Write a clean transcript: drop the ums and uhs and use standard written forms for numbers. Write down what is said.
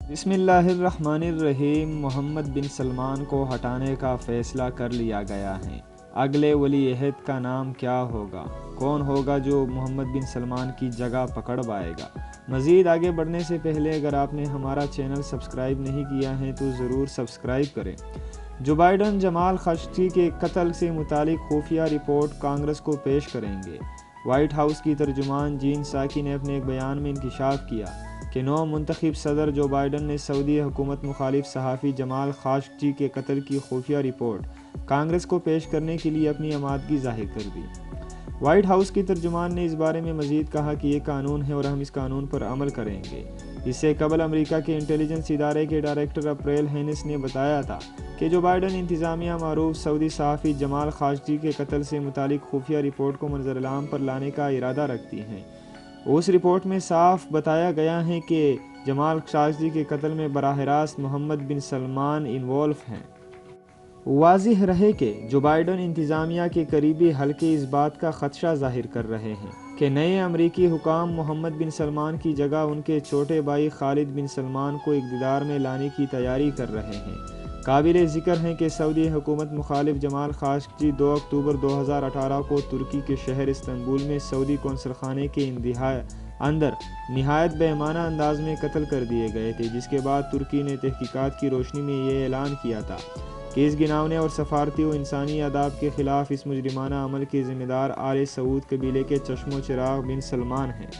بسم اللہ الرحمن الرحیم۔ محمد بن سلمان کو ہٹانے کا فیصلہ کر لیا گیا ہے۔ اگلے ولی عہد کا نام کیا ہوگا؟ کون ہوگا جو محمد بن سلمان کی جگہ پکڑ پائے گا؟ مزید آگے بڑھنے سے پہلے اگر آپ نے ہمارا چینل سبسکرائب نہیں کیا ہے تو ضرور سبسکرائب کریں۔ جو بائیڈن جمال خاشقجی کے قتل سے متعلق خفیہ رپورٹ کانگریس کو پیش کریں گے۔ وائٹ ہاؤس کی ترجمان جین ساکی نے اپنے ایک بیان میں انکشاف کیا کہ نو منتخب صدر جو بائیڈن نے سعودی حکومت مخالف صحافی جمال خاشقجی کے قتل کی خفیہ رپورٹ کانگریس کو پیش کرنے کے لیے اپنی آمادگی ظاہر کر دی۔ وائٹ ہاؤس کی ترجمان نے اس بارے میں مزید کہا کہ یہ قانون ہے اور ہم اس قانون پر عمل کریں گے۔ اس سے قبل امریکہ کے انٹیلیجنس ادارے کے ڈائریکٹر اپریل ہینس نے بتایا تھا کہ جو بائیڈن انتظامیہ معروف سعودی صحافی جمال خاشقجی کے قتل سے متعلق خفیہ رپورٹ کو منظر عام پر لانے کا ارادہ رکھتی ہیں۔ اس رپورٹ میں صاف بتایا گیا ہے کہ جمال خاشقجی کے قتل میں براہ راست محمد بن سلمان انوالو ہیں۔ واضح رہے کہ جو بائیڈن انتظامیہ کے قریبی حلقے اس بات کا خدشہ ظاہر کر رہے ہیں کہ نئے امریکی حکام محمد بن سلمان کی جگہ ان کے چھوٹے بھائی خالد بن سلمان کو اقتدار میں لانے کی تیاری کر رہے ہیں۔ قابل ذکر ہے کہ سعودی حکومت مخالف جمال خاشقجی 2 اکتوبر 2018 کو ترکی کے شہر استنبول میں سعودی قونصل خانے کے اندر نہایت بے معنی انداز میں قتل کر دیے گئے تھے، جس کے بعد ترکی نے تحقیقات کی روشنی میں یہ اعلان کیا تھا کہ اس گھناؤنے اور سفارتی و انسانی آداب کے خلاف اس مجرمانہ عمل کے ذمہ دار آل سعود قبیلے کے چشم و چراغ بن سلمان ہیں۔